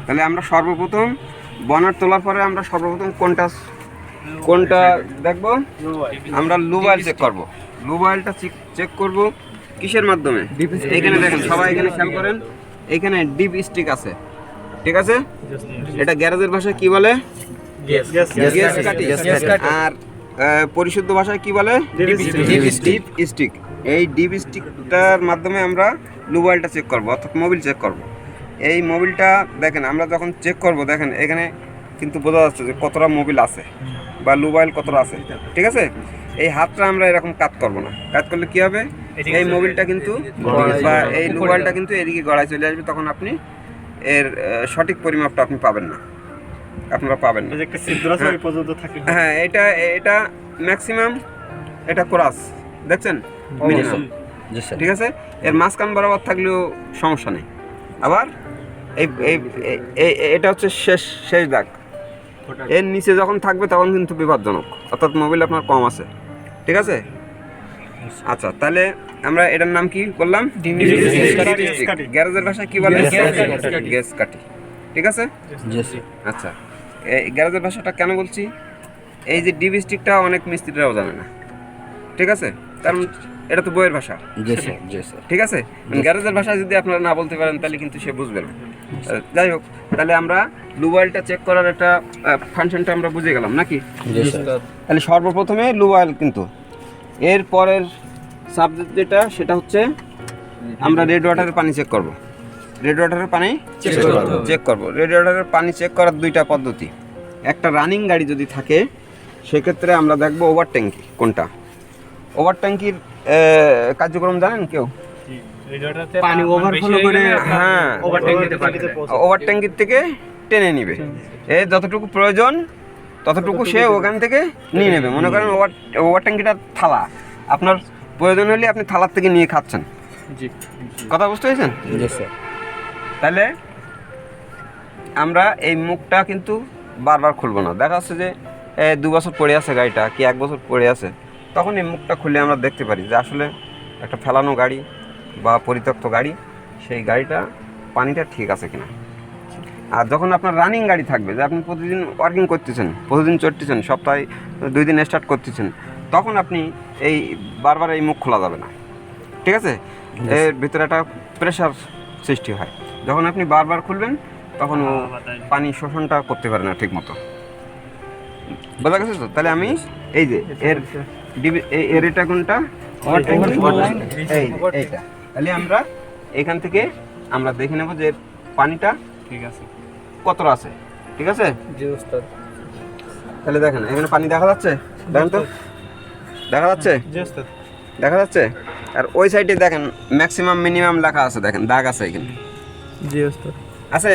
তাহলে আমরা সর্বপ্রথম বনার তোলার পরে আমরা সর্বপ্রথম কোনটা দেখবো, আমরা লুবাইল চেক করব। লুবাইলটা চেক করব কিসের মাধ্যমে? এইখানে দেখেন, সবাই এখানে খেয়াল করেন, এইখানে ডিপ স্টিক আছে, ঠিক আছে? এটা গ্যারেজের ভাষায় কি বলে? গ্যাস কাটি। আর পরিশুদ্ধ ভাষায় কি বলে? Deep stick. এই ডিপ স্টিকটার মাধ্যমে আমরা লুবাইলটা চেক করব, অর্থাৎ মোবিল চেক করব। এই মোবিলটা দেখেন, আমরা যখন চেক করব, দেখেন এখানে কিন্তু বোঝা যাচ্ছে যে কতটা মোবিল আছে বা লুবাইল কতটা আছে, ঠিক আছে? এই হাতটা আমরা এরকম কাট করব না, কাট করলে কি হবে, এই মোবিলটা কিন্তু বা এই লুবাইলটা কিন্তু এদিকে গড়ায় চলে আসবে, তখন আপনি এর সঠিক পরিমাপটা আপনি পাবেন না, আপনারা পাবেন না। হ্যাঁ, এটা ম্যাক্সিমাম, এটা ক্রস দেখছেন, মিনিমাম, ঠিক আছে? এর মাঝখান বরাবর থাকলেও সমস্যা নেই। আবার এটা হচ্ছে শেষ দাগ, এর নিচে যখন থাকবে তখন কিন্তু বিপজ্জনক, অর্থাৎ মোবিল আপনার কম আছে, ঠিক আছে? আচ্ছা, তাহলে আমরা এটার নাম কি বললাম? গ্যারেজের ভাষায় কি বলে? গ্যাস কাটি, ঠিক আছে? আচ্ছা, এই গ্যারেজের ভাষাটা কেন বলছি? এই যে ডিপ স্টিকটা অনেক মিস্ত্রিরাও জানে না, ঠিক আছে? কারণ এটা তো বইয়ের ভাষা, ঠিক আছে? গ্যারেজের ভাষা যদি আপনারা না বলতে পারেন তাহলে কিন্তু সে বুঝবে না। যাই হোক, তাহলে আমরা লুবাইলটা চেক করার একটা ফাংশনটা আমরা বুঝে গেলাম নাকি? তাহলে সর্বপ্রথমে লুবাইল, কিন্তু এর পরের সাবজেক্ট যেটা, সেটা হচ্ছে আমরা রেড ওয়াটারের পানি চেক করব। রেড ওয়াটারের পানি চেক করব। রেড ওয়াটারের পানি চেক করার দুইটা পদ্ধতি। একটা রানিং গাড়ি যদি থাকে সেক্ষেত্রে আমরা দেখব ওভার ট্যাঙ্কি কোনটা। ওভার ট্যাঙ্কির কার্যক্রম জানেন কেউ? পানি ওভারফ্লো করে, হ্যাঁ, ওভার ট্যাঙ্কির থেকে টেনে নিবে, এ যতটুকু প্রয়োজন ততটুকু সে ওখান থেকে নিয়ে নেবে। মনে করেন ওভার ট্যাঙ্কিটা থালা, আপনার প্রয়োজন হলে আপনি থালার থেকে নিয়ে খাচ্ছেন, কথা বুঝতে পেরেছেন? তাহলে আমরা এই মুখটা কিন্তু বারবার খুলবো না। দেখা যাচ্ছে যে 2 বছর পড়ে আছে গাড়িটা, কি 1 বছর পড়ে আছে, তখন এই মুখটা খুলে আমরা দেখতে পারি যে আসলে একটা ফেলানো গাড়ি বা পরিত্যক্ত গাড়ি, সেই গাড়িটা পানিটা ঠিক আছে কিনা। আর যখন আপনার রানিং গাড়ি থাকবে, যে আপনি প্রতিদিন ওয়ার্কিং করতেছেন, প্রতিদিন চড়তেছেন, সপ্তাহে 2 দিন স্টার্ট করতেছেন, তখন আপনি এই বারবার এই মুখ খোলা যাবে না, ঠিক আছে? এর ভিতরে একটা প্রেশার সৃষ্টি হয়, যখন আপনি বারবার খুলবেন তখন ও পানি শোষণটা করতে পারে না ঠিক মতো, বোঝা গেছে তো? তাহলে আমি এই যে এর এটা কোনটা, এইটা, তাহলে আমরা এখান থেকে আমরা দেখে নেব যে পানিটা ঠিক আছে, কতটা আছে, ঠিক আছে? তাহলে দেখেন এখানে পানি দেখা যাচ্ছে, দেখেন তো, দেখা যাচ্ছে, দেখা যাচ্ছে। আর ওই সাইডে দেখেন ম্যাক্সিমাম মিনিমাম লেখা আছে, দেখেন দাগ আছে এখানে, আছে।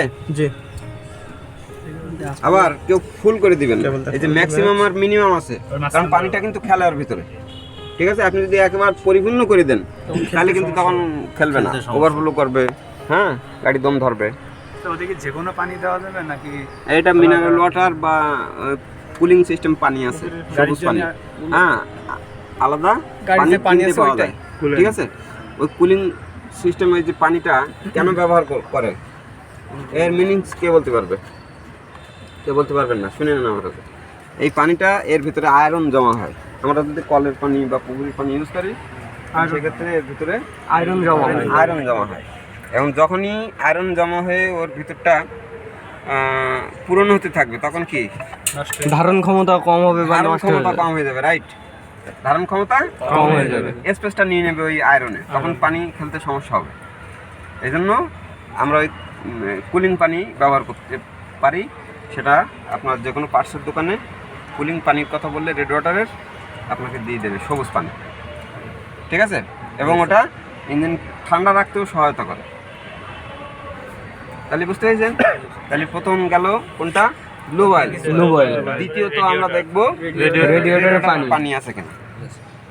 আবার কেউ ফুল করে দিবেন, এই যে ম্যাক্সিমাম আর মিনিমাম আছে, কারণ পানিটা কিন্তু খেলার ভিতরে, ঠিক আছে? আপনি যদি একেবারে পরিপূর্ণ করে দেন তাহলে কিন্তু তখন খেলবে না, ওভারফ্লো করবে, হ্যাঁ, গাড়ি দম ধরবে। ওদিকে যে কোনো পানি দেওয়া যাবে নাকি? এটা মিনারেল ওয়াটার বা কুলিং সিস্টেম পানি আছে, সবুজ পানি, হ্যাঁ, আলাদা পানি পাওয়া যায়, ঠিক আছে? ওই কুলিং সিস্টেমে যে পানিটা কেন ব্যবহার করে, এর মিনিংস কে বলতে পারবে? কেউ বলতে পারবেন না, শুনে নেন আমার কাছে। এই পানিটা এর ভিতরে আয়রন জমা হয়। আমরা যদি কলের পানি বা পুকুরের পানি ইউজ করি সেক্ষেত্রে এর ভিতরে আয়রন জমা হয়। এবং যখনই আয়রন জমা হয়ে ওর ভিতরটা পূরণ হতে থাকবে, তখন কি ধারণ ক্ষমতা কম হবে, কম হয়ে যাবে, রাইট? ধারণ ক্ষমতা কম হয়ে যাবে, স্পেসটা নিয়ে নেবে ওই আয়রনে, তখন পানি খেলতে সমস্যা হবে। এই জন্য আমরা ওই কুলিং পানি ব্যবহার করতে পারি। সেটা আপনার যে কোনো পার্টসের দোকানে কুলিং পানির কথা বললে রেড ওয়াটারের আপনাকে দিয়ে দেবে, সবুজ পানি, ঠিক আছে? এবং ওটা ইঞ্জিন ঠান্ডা রাখতেও সহায়তা করে। তাহলে বুঝতে পেরেছেন? তাহলে প্রথম গেল কোনটা, লুবাইল। দ্বিতীয়ত আমরা দেখবো রেডিয়েটরের পানি আছে কিনা।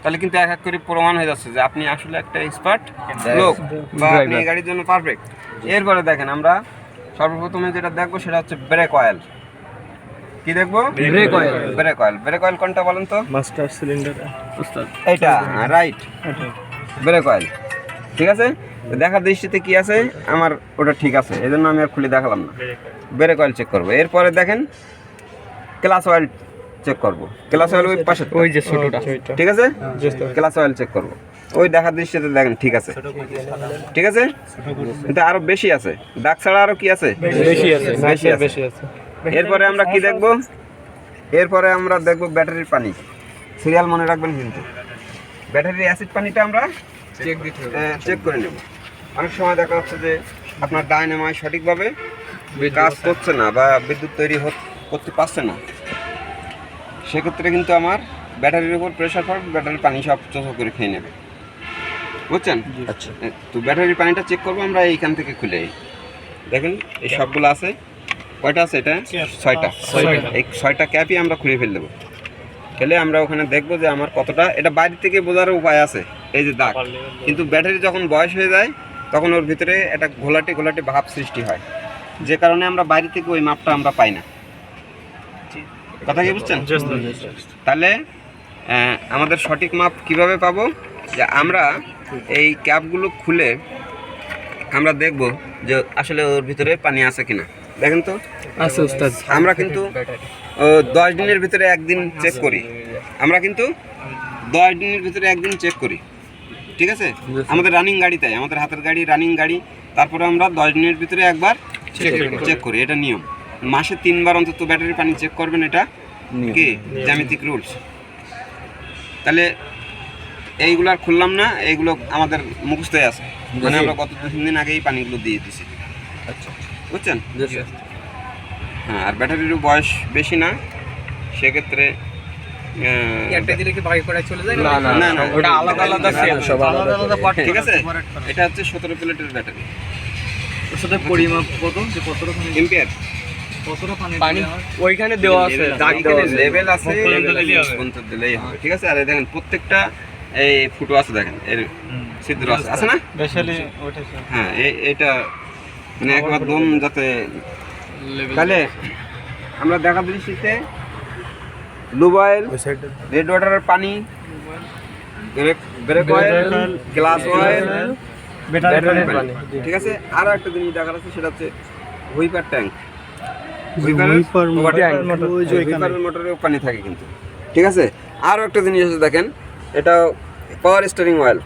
তাহলে কিন্তু এক এক করে প্রমাণ হয়ে যাচ্ছে যে আপনি আসলে একটা এক্সপার্ট লোক বা আপনি এই গাড়ির জন্য পারফেক্ট। এরপরে দেখেন আমরা সর্বপ্রথমে যেটা দেখবো সেটা হচ্ছে ব্রেক অয়েল। কি দেখবো? ব্রেক অয়েল কোনটা বলেন তো? মাস্টার সিলিন্ডার, এইটা, রাইট, ব্রেক অয়েল, ঠিক আছে? দেখার দৃষ্টিতে কি আছে আমার ওটা ঠিক আছে, এই জন্য আমি আর খুলে দেখালাম না। ব্রেক অয়েল চেক করবো, এরপরে দেখেন ক্লাস অয়েল চেক করবো। ক্লাস অয়েল ওই পাশে, ওই যে ছোটটা ঠিক আছে, ক্লাস অয়েল চেক করবো। ওই দেখার দৃষ্টিতে দেখেন ঠিক আছে, ঠিক আছে, কিন্তু আরো বেশি আছে, দাগ ছাড়া আরো কি আছে, বেশি আছে। এরপরে আমরা কি দেখবো, এরপরে আমরা দেখবো ব্যাটারির পানি। সিরিয়াল মনে রাখবেন কিন্তু, ব্যাটারির অ্যাসিড পানিটা আমরা চেক করে নেব। অনেক সময় দেখা যাচ্ছে যে আপনার ডায়নামাইট সঠিকভাবে কাজ করছে না বা বিদ্যুৎ তৈরি করতে পারছে না, সেক্ষেত্রে কিন্তু আমার ব্যাটারির উপর প্রেশার পড়বে, ব্যাটারির পানি সব চোখো করে খেয়ে নেবে, বুঝছেন? আচ্ছা, তো ব্যাটারির পানিটা চেক করবো আমরা এইখান থেকে খুলে। দেখেন এই সবগুলো আছে, কয়টা আছে এটা, 6টা। এই 6টা ক্যাপই আমরা খুলে ফেলে দেবো। ফেলে আমরা ওখানে দেখবো যে আমার কতটা, এটা বাইরে থেকে বোঝার উপায় আছে, এই যে দাগ। কিন্তু ব্যাটারি যখন বয়স হয়ে যায় তখন ওর ভিতরে একটা ঘোলাটে ঘোলাটে ভাব সৃষ্টি হয়, যে কারণে আমরা বাইরে থেকে ওই মাপটা আমরা পাই না। কথা কি বুঝছেন? তাহলে আমাদের সঠিক মাপ কিভাবে পাবো, যে আমরা এই ক্যাপগুলো খুলে আমরা দেখব যে আসলে ওর ভিতরে পানি আছে কিনা। দেখেন তো আছে উস্তাদ, আমরা কিন্তু 10 দিনের ভিতরে একদিন চেক করি, আমরা কিন্তু 10 দিনের ভিতরে একদিন চেক করি, ঠিক আছে? আমাদের রানিং গাড়ি, তাই আমাদের হাতের গাড়ি রানিং গাড়ি, তারপরে আমরা 10 দিনের ভিতরে একবার চেক করি, এটা নিয়ম। মাসে 3 বার অন্তত ব্যাটারি পানি চেক করবেন, এটা কি জ্যামিতিক রুলস। তাহলে এইগুলো আর খুললাম না, এইগুলো আমাদের মুখস্থই আছে, মানে আমরা গত 2-3 দিন আগেই পানিগুলো দিয়ে দিছি। আচ্ছা, বুঝছেন? হ্যাঁ, আর ব্যাটারিরও বয়স বেশি না, সেক্ষেত্রে একটা দিলে কি বাকি করে চলে যায়? না, ওটা আলাদা আলাদা সেল, সব আলাদা ঠিক আছে। এটা হচ্ছে 17 প্লেটের ব্যাটারি। ওর সাথে পরিমাপ কত, যে কতটা পানি, এম্পিয়ার কতটা পানি ওইখানে দেওয়া আছে, দাগ দেওয়া আছে, লেভেল আছে, পর্যন্ত দিলেই হবে, ঠিক আছে। আর এই দেখেন প্রত্যেকটা এই ফুটো আছে, দেখেন এর ছিদ্র আছে না? স্পেশালি ওঠেছে। হ্যাঁ, এটা মানে একবার দম যাতে। তাহলে আমরা দেখা দৃষ্টিতে লুব অয়েল, রেড ওয়াটারের পানি, break oil, glass oil, battery পানি, ঠিক আছে। আরো একটা জিনিস দেখার আছে, সেটা হচ্ছে হুইপার ট্যাঙ্ক। হুইপারের মোটরেও পানি থাকে কিন্তু, ঠিক আছে। আরো একটা জিনিস আছে, দেখেন এটা পাওয়ার স্টিয়ারিং অয়েল।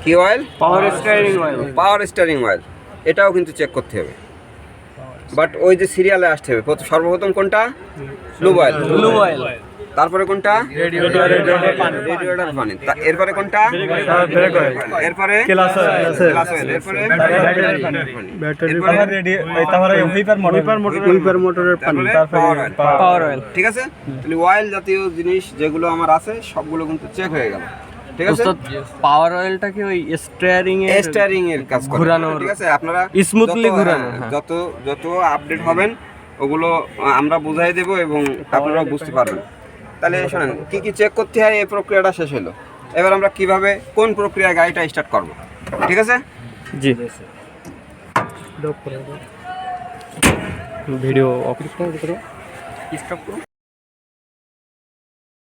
কি oil? Power steering oil. Power steering oil, এটাও কিন্তু চেক করতে হবে, বাট ওই যে সিরিয়ালে আসতে হবে। সর্বপ্রথম কোনটা? Lube oil. ব্লু অয়েল, তারপরে কোনটা? রেডিয়েটর পানি। এরপরে কোনটা? এরপরে গ্লাস অয়েল। এরপরে হুইপার মোটরের পানি, পাওয়ার অয়েল, ঠিক আছে। তাহলে অয়েল জাতীয় জিনিস যেগুলো আমার আছে সবগুলো কিন্তু চেক হয়ে গেল, ঠিক আছে। উস্তাদ পাওয়ার অয়েলটা কি ওই স্টিয়ারিং এর কাজ করে, ঘোরানোর, ঠিক আছে। আপনারা স্মুথলি ঘোরানো, যত আপডেট হবেন ওগুলো আমরা বুঝাই দেব এবং আপনারাও বুঝতে পারবেন। তাহলে শোনেন কি কি চেক করতে হয়, এই প্রক্রিয়াটা শেষ হলো। এবার আমরা কিভাবে কোন প্রক্রিয়ায় গাড়িটা স্টার্ট করব, ঠিক আছে। জি ভিডিও অফ করো, স্টপ করুন।